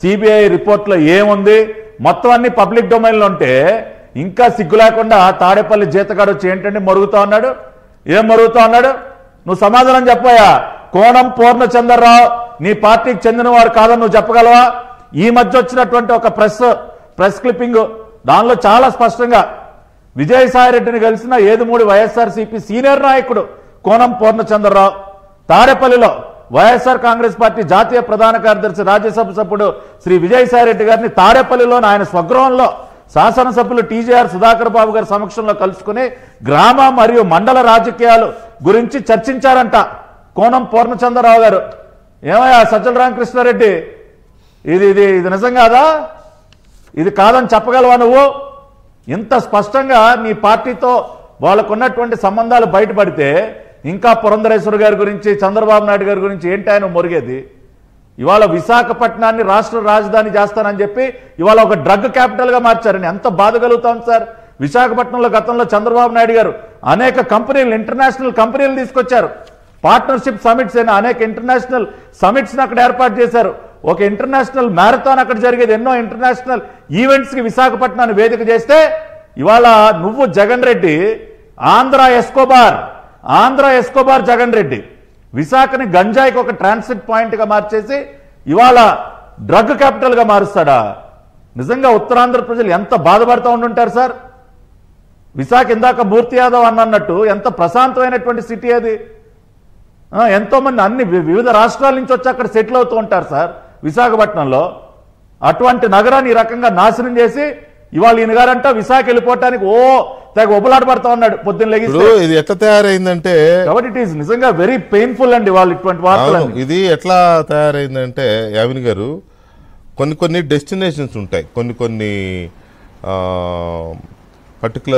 CBI రిపోర్ట్లో ఏముంది మొత్తం అన్ని పబ్లిక్ డొమైన్లో ఉంటే ఇంకా సిగ్గు లేకుండా తాడేపల్లి జీతగాడు వచ్చి ఏంటంటే మరుగుతా ఉన్నాడు. ఏం మరుగుతా ఉన్నాడు? నువ్వు సమాధానం చెప్పాయా? కోనం పూర్ణచంద్రరావు నీ పార్టీకి చెందిన వారు కాదని నువ్వు చెప్పగలవా? ఈ మధ్య వచ్చినటువంటి ఒక ప్రెస్ క్లిప్పింగ్ దానిలో చాలా స్పష్టంగా విజయసాయిరెడ్డిని కలిసిన ఏదుమూడి వైఎస్ఆర్సీపీ సీనియర్ నాయకుడు కోనం పూర్ణచంద్రరావు తాడేపల్లిలో వైఎస్ఆర్ కాంగ్రెస్ పార్టీ జాతీయ ప్రధాన కార్యదర్శి రాజ్యసభ సభ్యుడు శ్రీ విజయసాయిరెడ్డి గారిని తాడేపల్లిలో ఆయన స్వగృహంలో శాసనసభ్యులు టీజేఆర్ సుధాకర్ బాబు గారి సమక్షంలో కలుసుకుని గ్రామ మరియు మండల రాజకీయాలు గురించి చర్చించారంట కోనం పూర్ణచంద్రరావు గారు. ఏమయ్యా సజ్జల రామకృష్ణారెడ్డి, ఇది ఇది ఇది నిజం కాదా? ఇది కాదని చెప్పగలవా నువ్వు? ఇంత స్పష్టంగా నీ పార్టీతో వాళ్ళకున్నటువంటి సంబంధాలు బయటపడితే ఇంకా పురంధరేశ్వర గారి గురించి చంద్రబాబు నాయుడు గారి గురించి ఏంటి ఆయన మొరిగేది? ఇవాళ విశాఖపట్నాన్ని రాష్ట్ర రాజధాని చేస్తానని చెప్పి ఇవాళ ఒక డ్రగ్ క్యాపిటల్గా మార్చారని ఎంత బాధ కలుగుతాం సార్. విశాఖపట్నంలో గతంలో చంద్రబాబు నాయుడు గారు అనేక కంపెనీలు ఇంటర్నేషనల్ కంపెనీలు తీసుకొచ్చారు. పార్ట్నర్షిప్ సమిట్స్ అయినా అనేక ఇంటర్నేషనల్ సమిట్స్ని అక్కడ ఏర్పాటు చేశారు. ఒక ఇంటర్నేషనల్ మ్యారథాన్ అక్కడ జరిగేది. ఎన్నో ఇంటర్నేషనల్ ఈవెంట్స్కి విశాఖపట్నాన్ని వేదిక చేస్తే ఇవాళ నువ్వు జగన్ రెడ్డి ఆంధ్ర ఎస్కోబార్ జగన్ రెడ్డి విశాఖని గంజాయికి ఒక ట్రాన్సిట్ పాయింట్గా మార్చేసి ఇవాళ డ్రగ్ క్యాపిటల్గా మారుస్తాడా? నిజంగా ఉత్తరాంధ్ర ప్రజలు ఎంత బాధపడుతూ ఉండుంటారు సార్. విశాఖ ఇందాక మూర్తి యాదవ్ అన్నట్టు ఎంత ప్రశాంతమైనటువంటి సిటీ అది. ఎంతో మంది అన్ని వివిధ రాష్ట్రాల నుంచి వచ్చి అక్కడ సెటిల్ అవుతూ ఉంటారు సార్ విశాఖపట్నంలో. అటువంటి నగరాన్ని ఈ రకంగా నాశనం చేసి ఇవాళ ఈయన గారంట విశాఖ వెళ్ళిపోవటానికి తెగ ఒబలాడబడతా ఉన్నాడు పొద్దున్న లెగిస్తూ. ఇది ఎట్లా తయారైందంటే కాబట్టి ఇట్ ఈస్ నిజంగా వెరీ పెయిన్ఫుల్ అండి వాళ్ళు ఇటువంటి వార్తలు. ఇది ఎట్లా తయారైందంటే యామిని గారు, కొన్ని డెస్టినేషన్స్ ఉంటాయి, కొన్ని పర్టికులర్